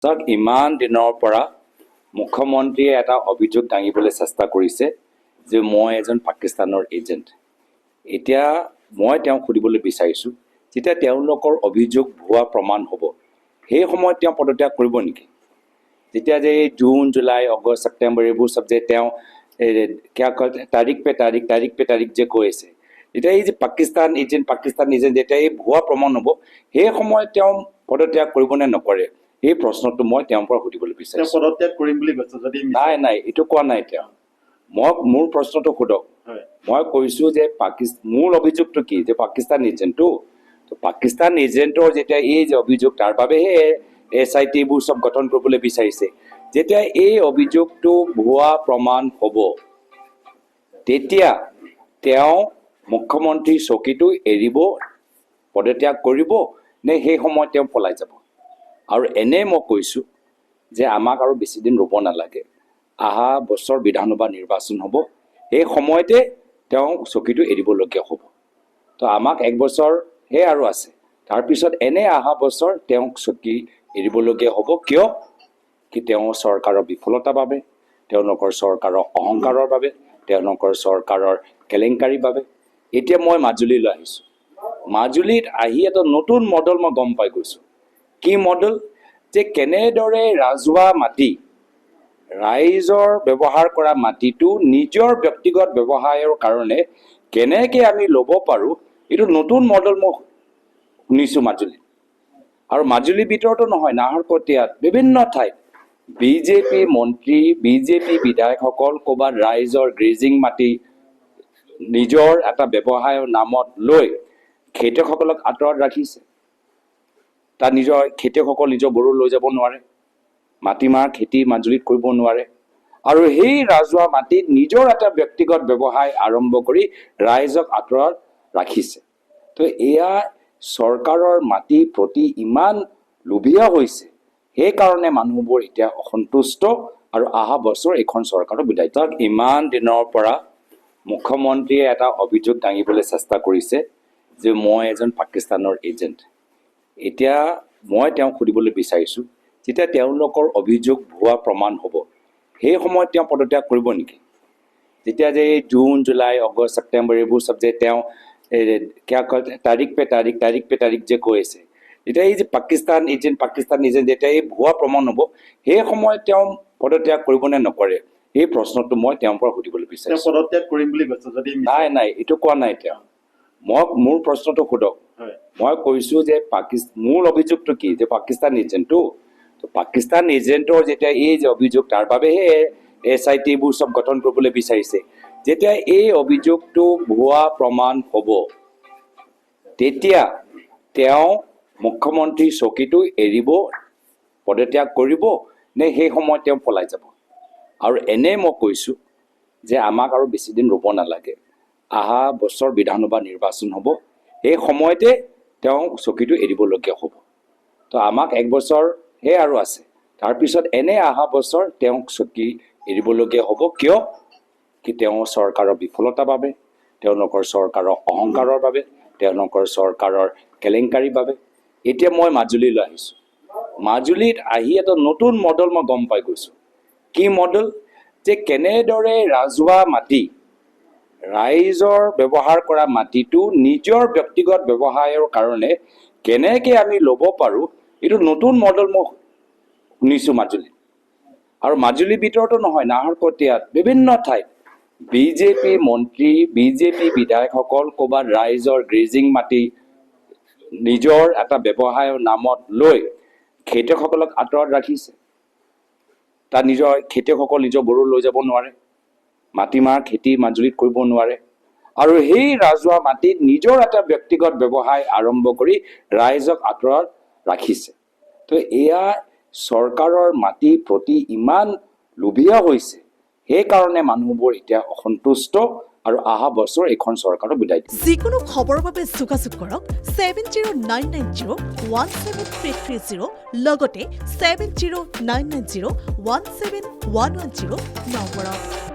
চাওক ইমান দিনৰ পৰা মুখ্যমন্ত্ৰীয়ে এটা অভিযোগ দাঙিবলৈ চেষ্টা কৰিছে যে মই এজন পাকিস্তানৰ এজেণ্ট। এতিয়া মই তেওঁক সুধিবলৈ বিচাৰিছোঁ, যেতিয়া তেওঁলোকৰ অভিযোগ ভুৱা প্ৰমাণ হ'ব সেই সময়ত তেওঁ পদত্যাগ কৰিব নেকি? যেতিয়া যে জুন, জুলাই, আগষ্ট, ছেপ্টেম্বৰ এইবোৰ চব যে তেওঁ তাৰিখ পে তাৰিখ যে কৈ আছে, এতিয়া এই যে পাকিস্তান এজেণ্ট যেতিয়া এই ভুৱা প্ৰমাণ হ'ব সেই সময়ত তেওঁ পদত্যাগ কৰিব নে নকৰে, এই প্ৰশ্নটো মই তেওঁৰ পৰা সুধিবলৈ বিচাৰিছোঁ। পদত্যাগ কৰিম বুলি কৈছে যদি নাই এইটো কোৱা নাই তেওঁ। মোৰ প্ৰশ্নটো সোধক। মই কৈছোঁ যে মূল অভিযোগটো কি, যে পাকিস্তান এজেণ্টটো, তো পাকিস্তান এজেণ্টৰ যেতিয়া এই যে অভিযোগ তাৰ বাবেহে SIT এইবোৰ চব গঠন কৰিবলৈ বিচাৰিছে। যেতিয়া এই অভিযোগটো ভুৱা প্ৰমাণ হ'ব তেতিয়া তেওঁ মুখ্যমন্ত্ৰীৰ চকীটো এৰিব, পদত্যাগ কৰিব নে সেই সময়ত তেওঁ পলাই যাব? আৰু এনে মই কৈছোঁ যে আমাক আৰু বেছিদিন ৰ'ব নালাগে, অহা বছৰ বিধানসভা নিৰ্বাচন হ'ব, সেই সময়তে তেওঁ চকীটো এৰিবলগীয়া হ'ব। তো আমাক এক বছৰহে আৰু আছে, তাৰপিছত এনে অহা বছৰ তেওঁক চকী এৰিবলগীয়া হ'ব। কিয়? কি তেওঁৰ চৰকাৰৰ বিফলতাৰ বাবে, তেওঁলোকৰ চৰকাৰৰ অহংকাৰৰ বাবে, তেওঁলোকৰ চৰকাৰৰ কেলেংকাৰীৰ বাবে। এতিয়া মই মাজুলীলৈ আহিছোঁ। মাজুলীত আহি এটা নতুন মডেল মই গম পাই গৈছোঁ। কি মডেল? যে কেনেদৰে ৰাজহুৱা মাটি, ৰাইজৰ ব্যৱহাৰ কৰা মাটিটো নিজৰ ব্যক্তিগত ব্যৱসায়ৰ কাৰণে কেনেকৈ আমি ল'ব পাৰোঁ, এইটো নতুন মডেল মই শুনিছোঁ মাজুলীত। আৰু মাজুলীৰ ভিতৰতো নহয়, নাহৰকটীয়াত বিভিন্ন ঠাইত বিজেপি মন্ত্ৰী, বিজেপি বিধায়কসকল ক'ৰবাত ৰাইজৰ গ্ৰেজিং মাটি নিজৰ এটা ব্যৱসায়ৰ নামত লৈ খেতিয়কসকলক আঁতৰত ৰাখিছে। তাত নিজৰ খেতিয়কসকল নিজৰ গৰু লৈ যাব নোৱাৰে, মাটিমাহ খেতি মাজুলীত কৰিব নোৱাৰে, আৰু সেই ৰাজহুৱা মাটিত নিজৰ এটা ব্যক্তিগত ব্যৱসায় আৰম্ভ কৰি ৰাইজক আঁতৰত ৰাখিছে। তো এয়া চৰকাৰৰ মাটিৰ প্ৰতি ইমান লোভীয়া হৈছে, সেইকাৰণে মানুহবোৰ এতিয়া অসন্তুষ্ট আৰু অহা বছৰ এইখন চৰকাৰৰ বিদায়। তাক ইমান দিনৰ পৰা মুখ্যমন্ত্ৰীয়ে এটা অভিযোগ দাঙিবলৈ চেষ্টা কৰিছে যে মই এজন পাকিস্তানৰ এজেণ্ট। এতিয়া মই তেওঁক সুধিবলৈ বিচাৰিছোঁ, যেতিয়া তেওঁলোকৰ অভিযোগ ভুৱা প্ৰমাণ হ'ব সেই সময়ত তেওঁ পদত্যাগ কৰিব নেকি? যেতিয়া যে জুন, জুলাই, আগষ্ট, ছেপ্টেম্বৰ এইবোৰ চব যে তেওঁ তাৰিখ পে তাৰিখ যে কৈ আছে, এতিয়া এই যে পাকিস্তান এজেণ্ট যেতিয়া এই ভুৱা প্ৰমাণ হ'ব সেই সময়ত তেওঁ পদত্যাগ কৰিব নে নকৰে, এই প্ৰশ্নটো মই তেওঁৰ পৰা সুধিবলৈ বিচাৰিছোঁ। পদত্যাগ কৰিম বুলি কৈছে যদি নাই এইটো কোৱা নাই তেওঁ। মোৰ প্ৰশ্নটো সোধক। মই কৈছোঁ যে মূল অভিযোগটো কি, যে পাকিস্তান এজেণ্টটো, তো পাকিস্তান এজেণ্টৰ যেতিয়া এই যে অভিযোগ তাৰ বাবেহে SIT এইবোৰ চব গঠন কৰিবলৈ বিচাৰিছে। যেতিয়া এই অভিযোগটো ভুৱা প্ৰমাণ হ'ব তেতিয়া তেওঁ মুখ্যমন্ত্ৰীৰ চকীটো এৰিব, পদত্যাগ কৰিব নে সেই সময়ত তেওঁ পলাই যাব? আৰু এনে মই কৈছোঁ যে আমাক আৰু বেছিদিন ৰ'ব নালাগে, অহা বছৰ বিধানসভা নিৰ্বাচন হ'ব, সেই সময়তে তেওঁ চকীটো এৰিবলগীয়া হ'ব। তো আমাক এক বছৰহে আৰু আছে, তাৰপিছত এনে অহা বছৰ তেওঁক চকী এৰিবলগীয়া হ'ব। কিয়? কি তেওঁৰ চৰকাৰৰ বিফলতাৰ বাবে, তেওঁলোকৰ চৰকাৰৰ অহংকাৰৰ বাবে, তেওঁলোকৰ চৰকাৰৰ কেলেংকাৰীৰ বাবে। এতিয়া মই মাজুলীলৈ আহিছোঁ। মাজুলীত আহি এটা নতুন মডেল মই গম পাই গৈছোঁ। কি মডেল? যে কেনেদৰে ৰাজহুৱা মাটি, ৰাইজৰ ব্যৱহাৰ কৰা মাটিটো নিজৰ ব্যক্তিগত ব্যৱসায়ৰ কাৰণে কেনেকৈ আমি ল'ব পাৰোঁ, এইটো নতুন মডেল মই শুনিছোঁ মাজুলীত। আৰু মাজুলীৰ ভিতৰতো নহয়, নাহৰকটীয়াত বিভিন্ন ঠাইত বিজেপি মন্ত্ৰী, বিজেপি বিধায়কসকল ক'ৰবাত ৰাইজৰ গ্ৰেজিং মাটি নিজৰ এটা ব্যৱসায়ৰ নামত লৈ খেতিয়কসকলক আঁতৰত ৰাখিছে। তাত নিজৰ খেতিয়কসকল নিজৰ গৰু লৈ যাব নোৱাৰে, মাটিমাহ খেতি মাজুলীত কৰিব নোৱাৰে, আৰু সেই ৰাজহুৱা মাটিত নিজৰ এটা ব্যক্তিগত ব্যৱসায় আৰম্ভ কৰি ৰাইজক আঁতৰত ৰাখিছে। তো এয়া চৰকাৰৰ মাটিৰ প্ৰতি ইমান লোভীয়া হৈছে, সেইকাৰণে মানুহবোৰ এতিয়া অসন্তুষ্ট আৰু অহা বছৰ এইখন চৰকাৰৰ বিদায়। যিকোনো খবৰৰ বাবে যোগাযোগ কৰক 7099017330 লগতে 7099017110 নম্বৰত।